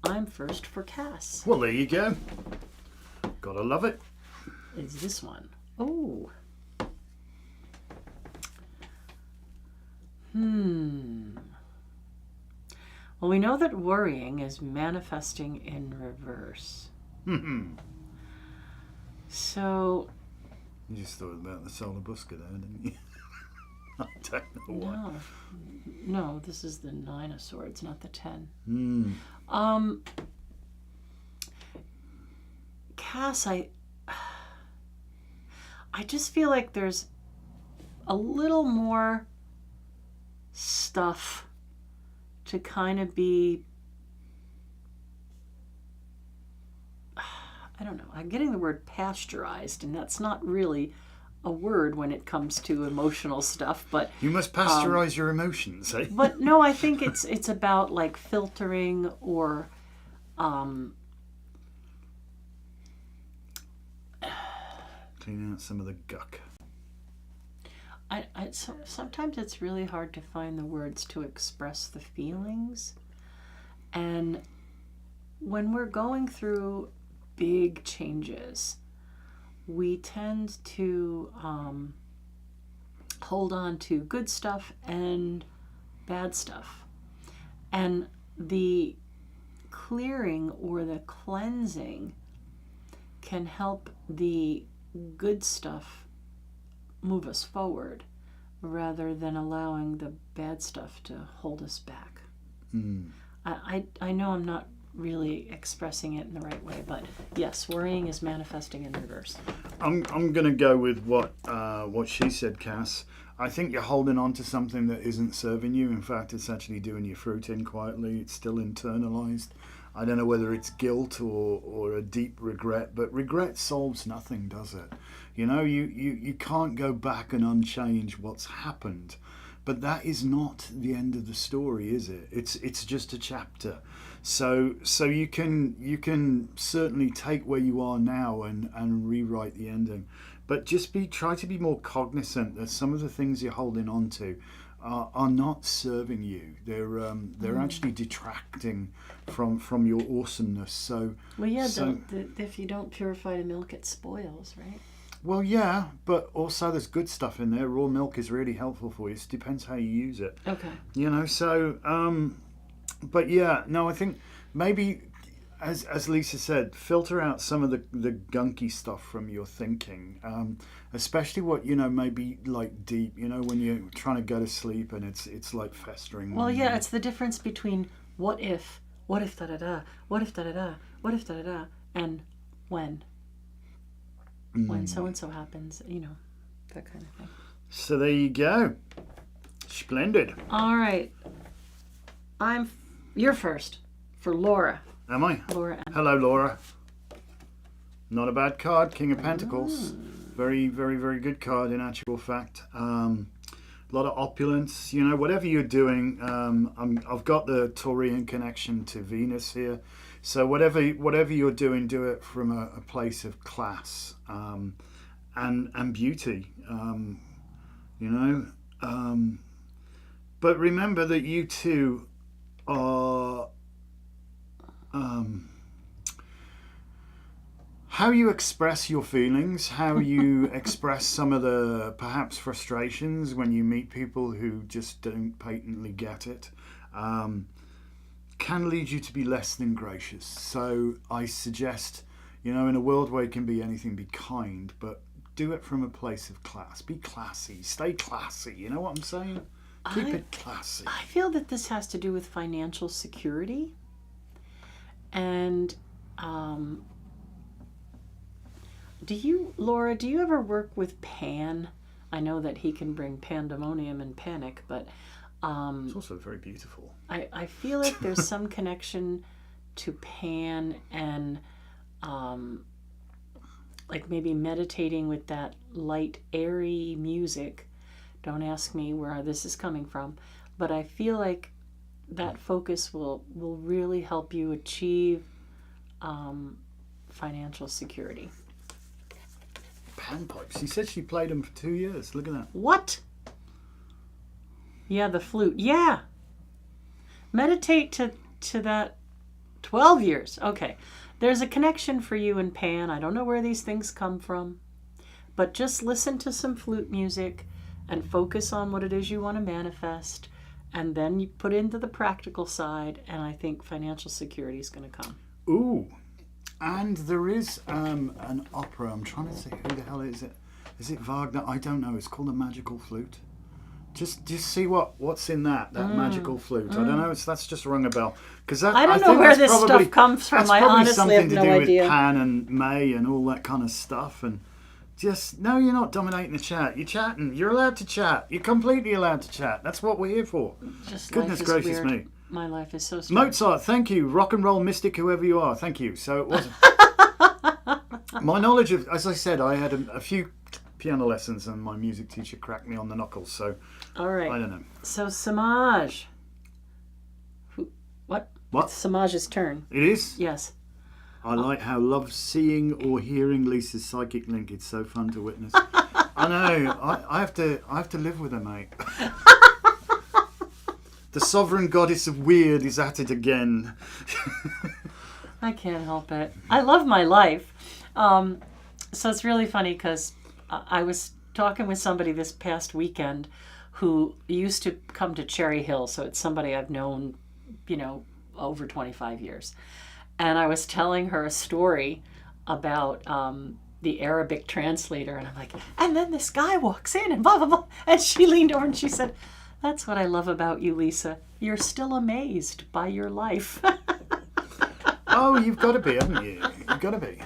A: I'm first for Cass.
B: Well, there you go. Gotta love it.
A: Is this one? Oh. Well, we know that worrying is manifesting in reverse. So...
B: You just thought about the solar busker there, didn't you? I don't know why.
A: No, this is the 9 of Swords, not the 10. Cass, I just feel like there's a little more stuff to kind of be, I don't know, I'm getting the word pasteurized, and that's not really a word when it comes to emotional stuff, but
B: you must pasteurize your emotions, eh?
A: But no, I think it's about like filtering or
B: cleaning out some of the guck.
A: Sometimes it's really hard to find the words to express the feelings, and when we're going through big changes, we tend to hold on to good stuff and bad stuff, and the clearing or the cleansing can help the good stuff move us forward rather than allowing the bad stuff to hold us back. I know I'm not really expressing it in the right way, but yes, worrying is manifesting in reverse.
B: I'm going to go with what she said, Cass. I think you're holding on to something that isn't serving you. In fact, it's actually doing your fruit in quietly. It's still internalized. I don't know whether it's guilt or a deep regret, but regret solves nothing, does it? You know, you can't go back and unchange what's happened. But that is not the end of the story, is it? It's just a chapter. So you can certainly take where you are now and rewrite the ending. But just try to be more cognizant that some of the things you're holding on to are not serving you. They're actually detracting from your awesomeness. So
A: well, yeah. If you don't purify the milk, it spoils, right?
B: Well, yeah, but also there's good stuff in there. Raw milk is really helpful for you. It depends how you use it.
A: Okay.
B: You know, so but yeah, no, I think maybe as Lisa said, filter out some of the gunky stuff from your thinking, especially what, you know, maybe like deep, you know, when you're trying to go to sleep and it's like festering.
A: Well, yeah, it's the difference between what if da da da, what if da da da, what if da da da, and when so and so happens, you know, that kind of thing.
B: So there you go. Splendid.
A: All right, you're first for Laura.
B: Am I?
A: Laura.
B: Hello, Laura. Not a bad card, King of Pentacles. Very, very, very good card in actual fact. A lot of opulence. You know, whatever you're doing, I've got the Taurian connection to Venus here. So whatever you're doing, do it from a place of class and beauty. You know, but remember that you two are how you express your feelings, how you express some of the perhaps frustrations when you meet people who just don't patently get it, can lead you to be less than gracious. So I suggest, in a world where it can be anything, be kind, but do it from a place of class. Be classy. Stay classy. You know what I'm saying? Keep it classy.
A: I feel that this has to do with financial security. And Laura, do you ever work with Pan? I know that he can bring pandemonium and panic, but
B: it's also very beautiful.
A: I feel like there's some connection to Pan and like maybe meditating with that light, airy music. Don't ask me where this is coming from, but I feel like that focus will really help you achieve financial security.
B: Panpipes. She said she played them for 2 years. Look at that.
A: What? Yeah, the flute. Yeah. Meditate to that 12 years. Okay. There's a connection for you and Pan. I don't know where these things come from, but just listen to some flute music and focus on what it is you want to manifest, and then you put into the practical side, and I think financial security is going to come.
B: Ooh. And there is an opera. I'm trying to say, who the hell is it? Is it Wagner? I don't know. It's called a Magickal flute. Just see what's in that Magickal flute. I don't know. That's just rung a bell. Because
A: I don't know where this stuff comes from. I honestly have no idea.
B: That's probably something to do with Pan and May and all that kind of stuff. And just, no, you're not dominating the chat. You're chatting. You're allowed to chat. You're completely allowed to chat. That's what we're here for.
A: Just
B: goodness gracious weird. Me.
A: My life is so strange.
B: Mozart, thank you. Rock and roll mystic, whoever you are. Thank you. So it wasn't. My knowledge of, as I said, I had a few piano lessons and my music teacher cracked me on the knuckles. So
A: all right.
B: I don't know.
A: So Samaj. What? It's Samaj's turn.
B: It is?
A: Yes.
B: I like how love seeing or hearing Lisa's psychic link. It's so fun to witness. I know. I have to live with her, mate. The sovereign goddess of weird is at it again.
A: I can't help it. I love my life. So it's really funny because I was talking with somebody this past weekend who used to come to Cherry Hill. So it's somebody I've known, over 25 years. And I was telling her a story about the Arabic translator. And I'm like, and then this guy walks in and blah, blah, blah. And she leaned over and she said, that's what I love about you, Lisa. You're still amazed by your life.
B: Oh, you've got to be, haven't you? You've got to be.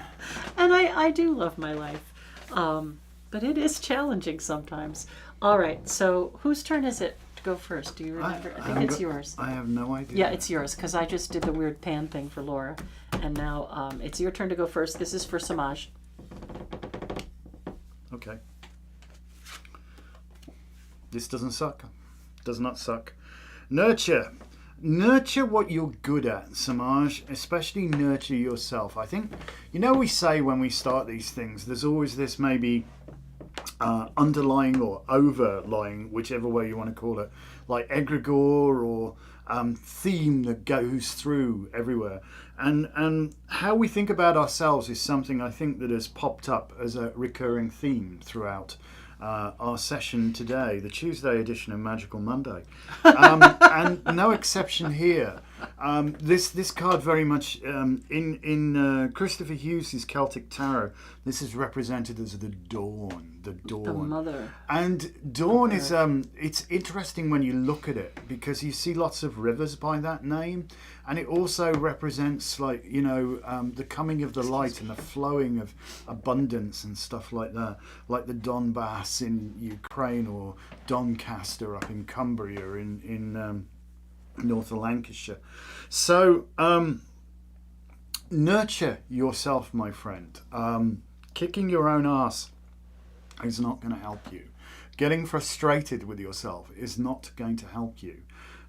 A: And I do love my life. But it is challenging sometimes. All right, so whose turn is it to go first? Do you remember? I think it's yours.
B: I have no idea.
A: Yeah, it's yours, because I just did the weird Pan thing for Laura. And now it's your turn to go first. This is for Samaj.
B: Okay. This doesn't suck. Does not suck. Nurture. Nurture what you're good at, Samaj. Especially nurture yourself. I think, we say when we start these things, there's always this maybe underlying or overlying, whichever way you want to call it, like egregore or theme that goes through everywhere. And how we think about ourselves is something I think that has popped up as a recurring theme throughout our session today, the Tuesday edition of Magical Monday, and no exception here. This card very much in Christopher Hughes' Celtic Tarot. This is represented as the dawn, the
A: mother.
B: And dawn is it's interesting when you look at it because you see lots of rivers by that name, and it also represents the coming of the light and the flowing of abundance and stuff like that, like the Donbass in Ukraine or Doncaster up in Cumbria in north of Lancashire. So nurture yourself, my friend. Kicking your own ass is not going to help you. Getting frustrated with yourself is not going to help you.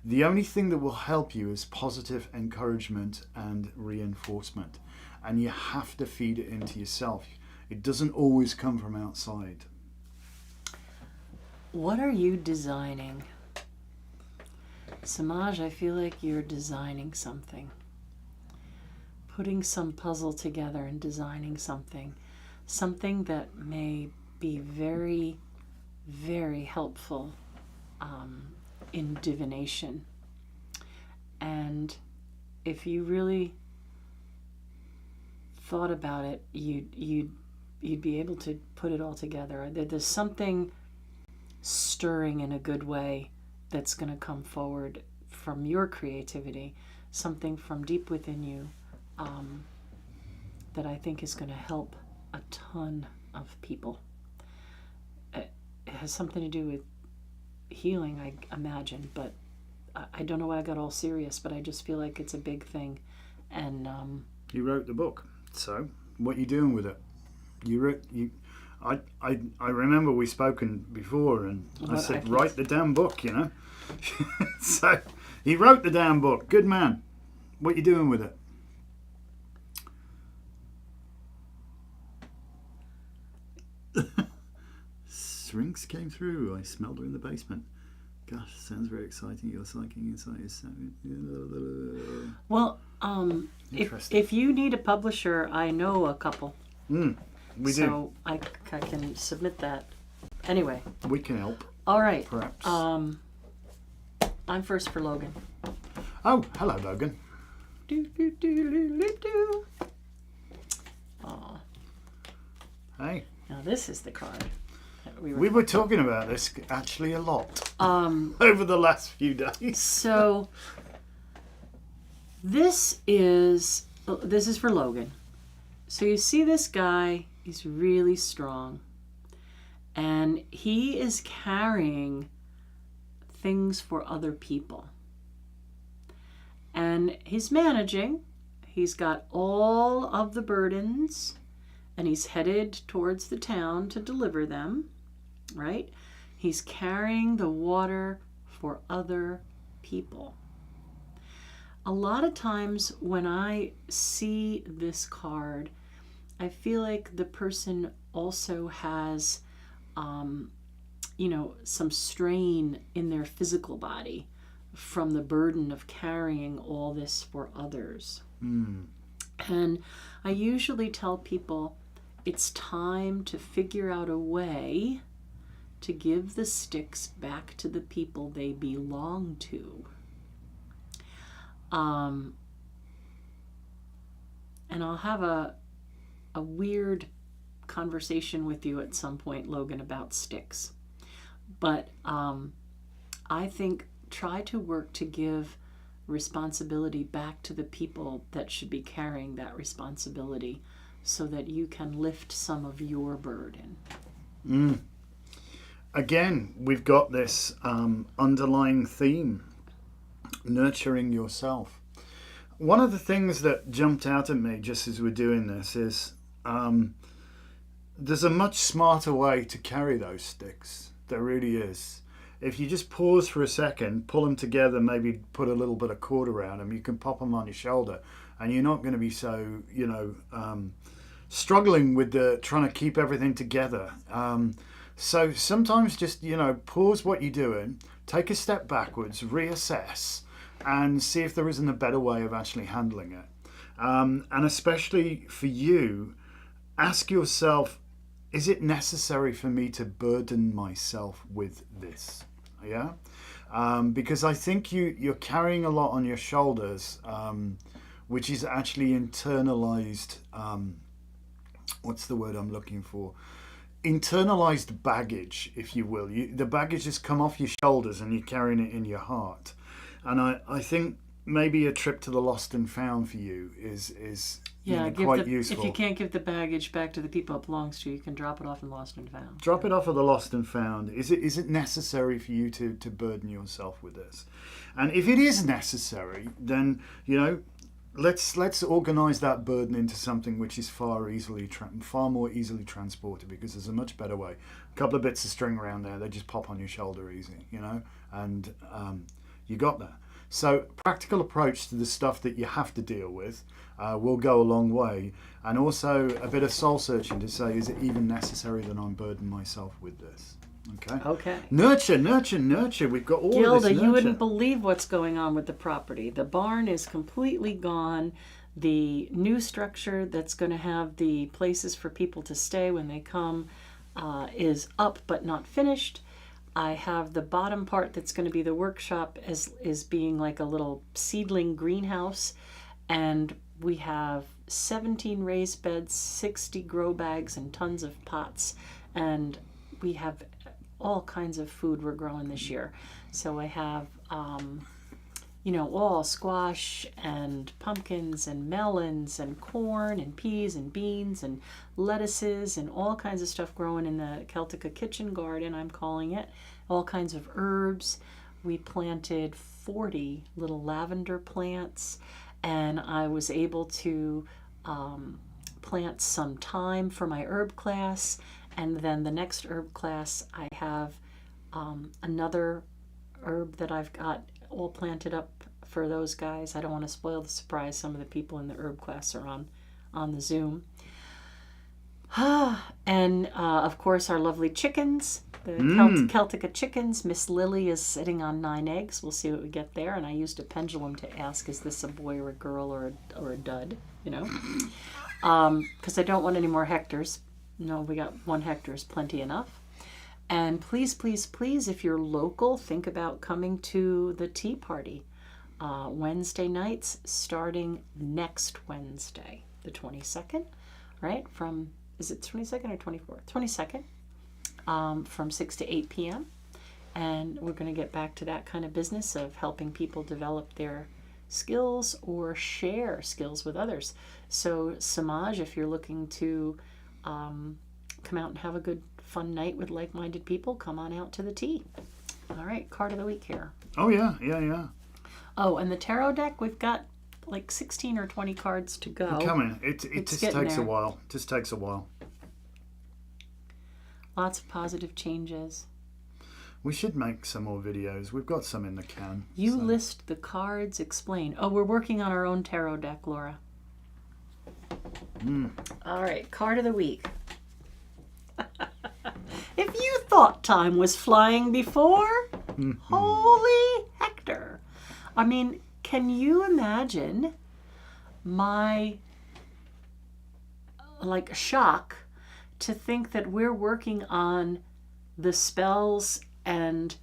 B: The only thing that will help you is positive encouragement and reinforcement. And you have to feed it into yourself. It doesn't always come from outside.
A: What are you designing? Samaj, I feel like you're designing something. putting some puzzle together and designing something that may be very, very helpful in divination. And if you really thought about it, you'd be able to put it all together. There's something stirring in a good way that's going to come forward from your creativity, something from deep within you that I think is going to help a ton of people. It has something to do with healing, I imagine, but I don't know why I got all serious, but I just feel like it's a big thing. And
B: you wrote the book, so what are you doing with it? I remember we spoken before, and I said, write the damn book, you know. So he wrote the damn book. Good man. What are you doing with it? Shrinks came through. I smelled her in the basement. Gosh, sounds very exciting. Your psychic insight is so...
A: Well, if you need a publisher, I know a couple.
B: We do.
A: So I can submit that. Anyway.
B: We can help.
A: All right.
B: Perhaps.
A: I'm first for Logan.
B: Oh, hello, Logan.
A: Aw.
B: Hey.
A: Now this is the card.
B: We were talking about this actually a lot over the last few days.
A: So this is for Logan. So you see this guy, he's really strong. And he is carrying things for other people. And he's managing. He's got all of the burdens, and he's headed towards the town to deliver them, right? He's carrying the water for other people. A lot of times when I see this card, I feel like the person also has, some strain in their physical body from the burden of carrying all this for others. And I usually tell people it's time to figure out a way to give the sticks back to the people they belong to. And I'll have a weird conversation with you at some point, Logan, about sticks. But I think try to work to give responsibility back to the people that should be carrying that responsibility so that you can lift some of your burden.
B: Again, we've got this underlying theme, nurturing yourself. One of the things that jumped out at me just as we're doing this is there's a much smarter way to carry those sticks. There really is. If you just pause for a second, pull them together, maybe put a little bit of cord around them, you can pop them on your shoulder, and you're not going to be so, struggling with trying to keep everything together. So sometimes just, pause what you're doing, take a step backwards, reassess, and see if there isn't a better way of actually handling it. And especially for you, ask yourself, is it necessary for me to burden myself with this? Yeah? Because I think you're carrying a lot on your shoulders, which is actually internalized, what's the word I'm looking for? Internalized baggage, if you will. The baggage has come off your shoulders and you're carrying it in your heart. And I think maybe a trip to the Lost and Found for you is quite useful.
A: If you can't give the baggage back to the people it belongs to, you can drop it off in Lost and Found.
B: Drop it off at the Lost and Found. Is it necessary for you to burden yourself with this? And if it is necessary, then let's organise that burden into something which is far more easily transported, because there's a much better way. A couple of bits of string around there, they just pop on your shoulder easy, and you got that. So practical approach to the stuff that you have to deal with will go a long way, and also a bit of soul searching to say, is it even necessary that I'm burdening myself with this? Okay. Nurture. We've got all
A: Gilda,
B: this nurture.
A: You wouldn't believe what's going on with the property. The barn is completely gone. The new structure that's going to have the places for people to stay when they come is up but not finished. I have the bottom part that's going to be the workshop is being like a little seedling greenhouse, and we have 17 raised beds, 60 grow bags, and tons of pots, and we have all kinds of food we're growing this year. So I have all squash and pumpkins and melons and corn and peas and beans and lettuces and all kinds of stuff growing in the Celtica kitchen garden, I'm calling it. All kinds of herbs. We planted 40 little lavender plants, and I was able to plant some thyme for my herb class. And then the next herb class, I have another herb that I've got all planted up for those guys. I don't want to spoil the surprise. Some of the people in the herb class are on the Zoom. And of course our lovely chickens, the Celtica chickens. Miss Lily is sitting on 9 eggs. We'll see what we get there. And I used a pendulum to ask, is this a boy or a girl or a dud? Because I don't want any more Hectors. No, we got 1 Hector is plenty enough. And please, please, please, if you're local, think about coming to the tea party. Wednesday nights starting next Wednesday, the 22nd, right? Is it 22nd or 24th? 22nd, from 6 to 8 p.m. And we're going to get back to that kind of business of helping people develop their skills or share skills with others. So Samaj, if you're looking to come out and have a good fun night with like-minded people, come on out to the tea. All right, card of the week here.
B: Oh, yeah.
A: Oh, and the tarot deck, we've got like 16 or 20 cards to go.
B: Coming. It just takes a while.
A: Lots of positive changes.
B: We should make some more videos. We've got some in the can.
A: List the cards, explain. Oh, we're working on our own tarot deck, Laura. All right, card of the week. If you thought time was flying before, holy Hector. I mean, can you imagine my shock to think that we're working on the spells and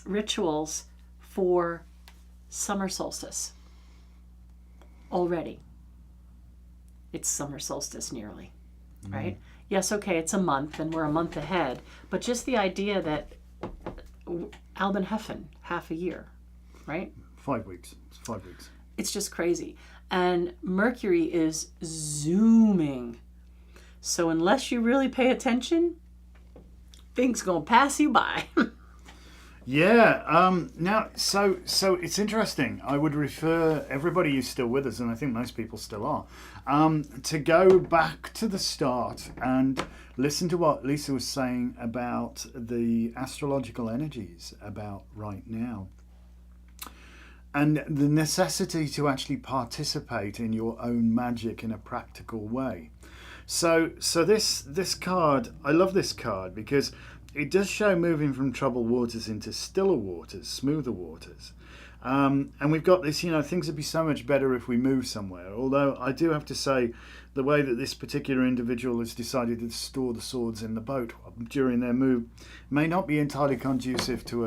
A: rituals for summer solstice already? It's summer solstice nearly, right? Yes, okay, it's a month and we're a month ahead, but just the idea that Alban Heffen, half a year, right?
B: 5 weeks. It's 5 weeks.
A: It's just crazy. And Mercury is zooming. So unless you really pay attention, things gonna pass you by.
B: Yeah. Now, so it's interesting. I would refer everybody who's still with us, and I think most people still are, to go back to the start and listen to what Lisa was saying about the astrological energies about right now, and the necessity to actually participate in your own magic in a practical way. So this card, I love this card because it does show moving from troubled waters into stiller waters, smoother waters. And we've got this, things would be so much better if we move somewhere. Although I do have to say, the way that this particular individual has decided to store the swords in the boat during their move may not be entirely conducive to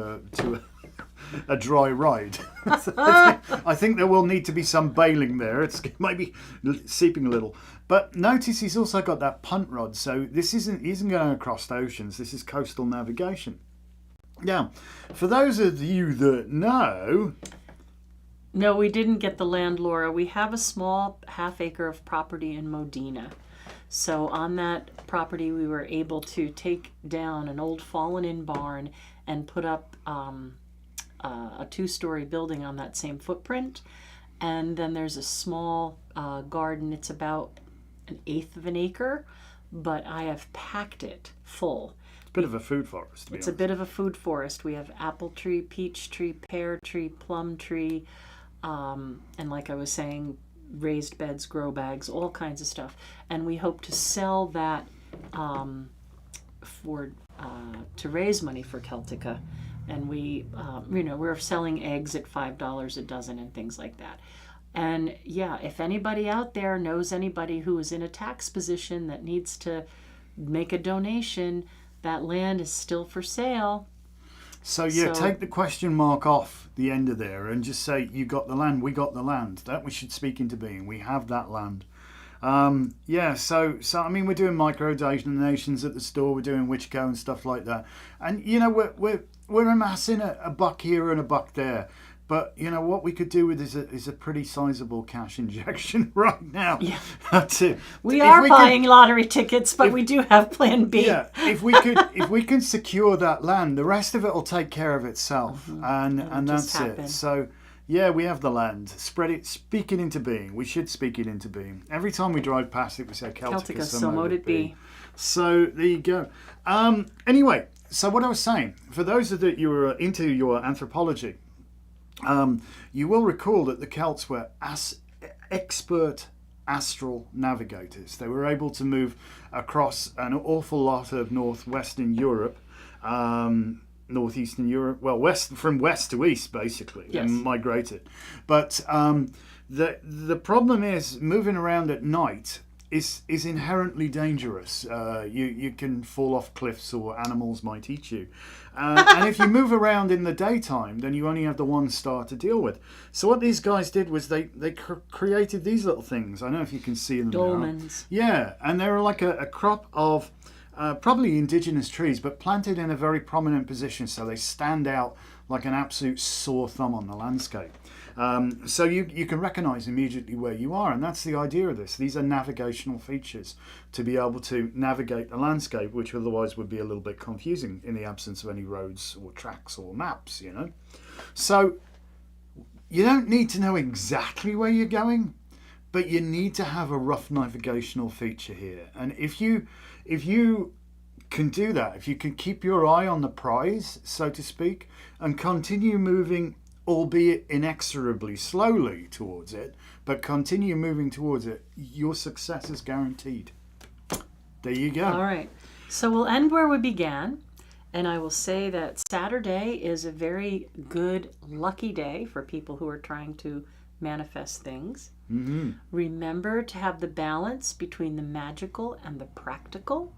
B: a dry ride. I think there will need to be some bailing there. It's maybe seeping a little. But notice he's also got that punt rod, so this isn't going across oceans. This is coastal navigation. Now, for those of you that know...
A: No, we didn't get the land, Laura. We have a small half-acre of property in Modena. So on that property, we were able to take down an old fallen-in barn and put up a 2-story building on that same footprint. And then there's a small garden. It's about 1/8 of an acre, but I have packed it full.
B: It's a bit of a food forest, to be honest.
A: It's a bit of a food forest. We have apple tree, peach tree, pear tree, plum tree, and like I was saying, raised beds, grow bags, all kinds of stuff. And we hope to sell that to raise money for Celtica. And we're selling eggs at $5 a dozen and things like that. And yeah, if anybody out there knows anybody who is in a tax position that needs to make a donation, that land is still for sale.
B: So yeah, take the question mark off the end of there and just say, you got the land, we got the land. That we should speak into being. We have that land. So I mean, we're doing micro donations at the store. We're doing Wichco and stuff like that. And you know, we're amassing a buck here and a buck there. But you know what we could do with is a pretty sizable cash injection right now.
A: Yeah,
B: we
A: are buying lottery tickets, but we do have Plan B.
B: Yeah, if we can secure that land, the rest of it will take care of itself, and that's it. So yeah, we have the land. Spread it, speak it into being. We should speak it into being. Every time we drive past it, we say Celtica,
A: so mote it be.
B: So there you go. Anyway, so what I was saying, for those of you who are into your anthropology. You will recall that the Celts were expert astral navigators. They were able to move across an awful lot of northwestern Europe, northeastern Europe, well, from west to east, basically, and migrated. But the problem is moving around at night is inherently dangerous. You can fall off cliffs or animals might eat you. And if you move around in the daytime, then you only have the one star to deal with. So what these guys did was they created these little things. I don't know if you can see them.
A: Dolmens.
B: Yeah, and they were like a crop of probably indigenous trees, but planted in a very prominent position, so they stand out like an absolute sore thumb on the landscape. So you can recognise immediately where you are, and that's the idea of this. These are navigational features to be able to navigate the landscape, which otherwise would be a little bit confusing in the absence of any roads or tracks or maps, you know. So you don't need to know exactly where you're going, but you need to have a rough navigational feature here. And if you can do that, if you can keep your eye on the prize, so to speak, and continue moving, albeit inexorably slowly towards it, but continue moving towards it, your success is guaranteed. There you go.
A: All right. So we'll end where we began, and I will say that Saturday is a very good, lucky day for people who are trying to manifest things.
B: Mm-hmm.
A: Remember to have the balance between the magical and the practical.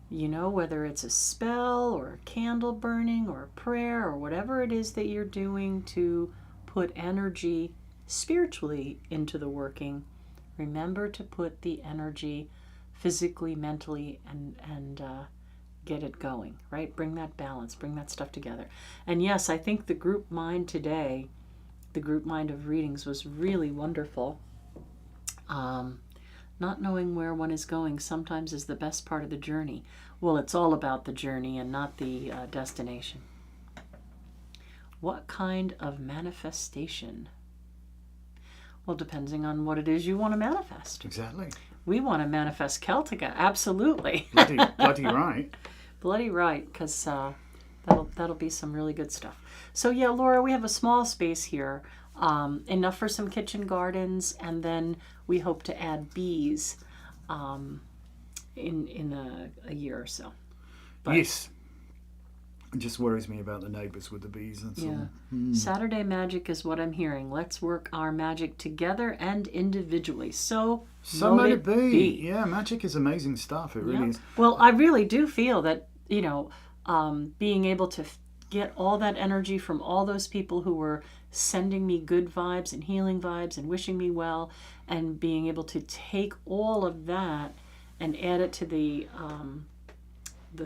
A: You know, whether it's a spell or a candle burning or a prayer or whatever it is that you're doing to put energy spiritually into the working, remember to put the energy physically, mentally, and get it going, right? Bring that balance, bring that stuff together. And yes, I think the group mind today, the group mind of readings was really wonderful. Not knowing where one is going sometimes is the best part of the journey. Well, it's all about the journey and not the destination. What kind of manifestation? Well, depending on what it is you want to manifest.
B: Exactly.
A: We want to manifest Celtica, absolutely.
B: Bloody right.
A: Bloody right, because that'll be some really good stuff. So yeah, Laura, we have a small space here, enough for some kitchen gardens, and then we hope to add bees in a year or so. But,
B: yes. It just worries me about the neighbours with the bees, that's all.
A: Saturday magic is what I'm hearing. Let's work our magic together and individually. So
B: might it be. Yeah, magic is amazing stuff. It really is.
A: Well, I really do feel that, you know, being able to get all that energy from all those people who were sending me good vibes and healing vibes and wishing me well, and being able to take all of that and add it to the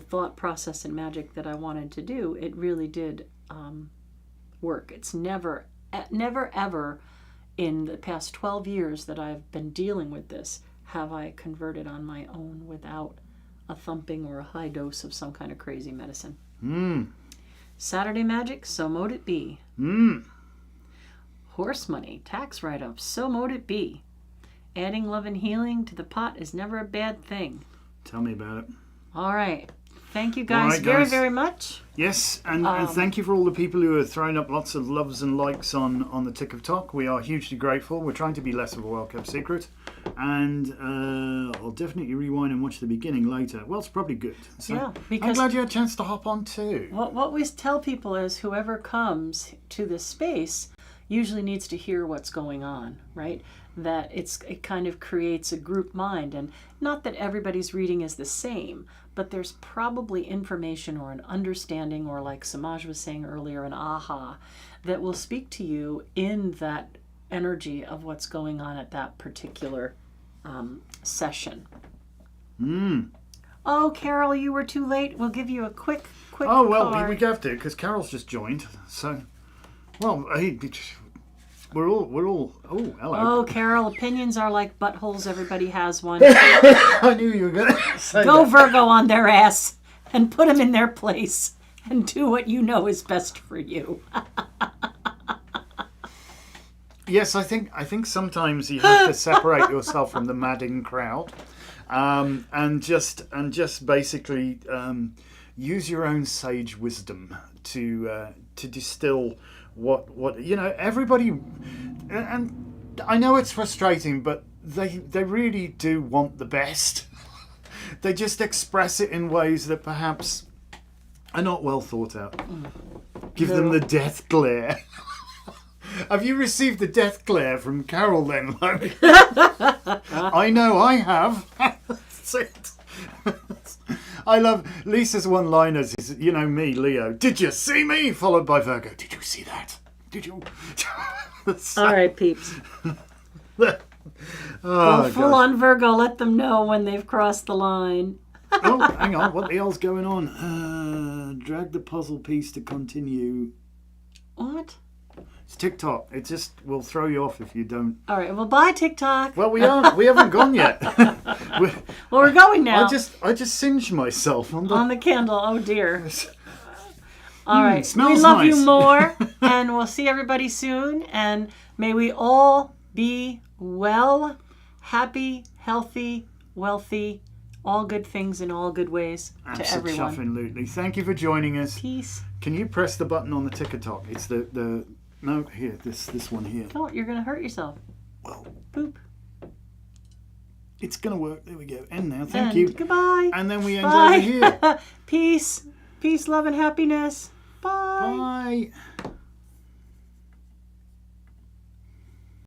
A: thought process and magic that I wanted to do, it really did work. It's never ever in the past 12 years that I've been dealing with this have I converted on my own without a thumping or a high dose of some kind of crazy medicine. Saturday magic, so mote it be. Horse money, tax write-off, so mote it be. Adding love and healing to the pot is never a bad thing.
B: Tell me about it.
A: All right. Thank you guys very, very much.
B: Yes, and thank you for all the people who are throwing up lots of loves and likes on the Tick of Talk. We are hugely grateful. We're trying to be less of a well-kept secret. And I'll definitely rewind and watch the beginning later. Well, it's probably good. So
A: yeah, because
B: I'm glad you had a chance to hop on too.
A: What we tell people is whoever comes to this space, usually needs to hear what's going on, right? That it kind of creates a group mind. And not that everybody's reading is the same, but there's probably information or an understanding, or like Samaj was saying earlier, an aha, that will speak to you in that energy of what's going on at that particular session. Oh, Carol, you were too late. We'll give you a quick
B: Oh, well,
A: card.
B: we have to, because Carol's just joined. So, well, we're all, oh, hello.
A: Oh, Carol, opinions are like buttholes. Everybody has one.
B: I knew you were going to say
A: Go
B: that.
A: Virgo on their ass and put them in their place and do what you know is best for you.
B: Yes, I think sometimes you have to separate yourself from the madding crowd, and just basically use your own sage wisdom to distill what everybody. And I know it's frustrating, but they really do want the best. They just express it in ways that perhaps are not well thought out. Give them the death glare. Have you received the death glare from Carol then, Logan? I know I have. That's it. I love Lisa's one-liners. Is, me, Leo. Did you see me? Followed by Virgo. Did you see that? Did you?
A: All right, peeps.
B: Oh,
A: Go full on Virgo. Let them know when they've crossed the line.
B: Oh, hang on. What the hell's going on? Drag the puzzle piece to continue.
A: What?
B: It's TikTok. It just will throw you off if you don't.
A: All right. Well, bye, TikTok.
B: Well, we haven't gone yet.
A: We're going now.
B: I just singed myself on the
A: candle. Oh dear. All right.
B: Smells
A: we love
B: nice.
A: you more, and we'll see everybody soon. And may we all be well, happy, healthy, wealthy, all good things in all good ways to everyone.
B: Absolutely. Thank you for joining us.
A: Peace.
B: Can you press the button on the TikTok? It's the no here this one here.
A: Don't. You're gonna hurt yourself.
B: Well,
A: Boop.
B: it's gonna work. There we go. End now. Thank you.
A: Goodbye.
B: And then we end
A: Bye.
B: over here.
A: Peace, love, and happiness. Bye.
B: Bye.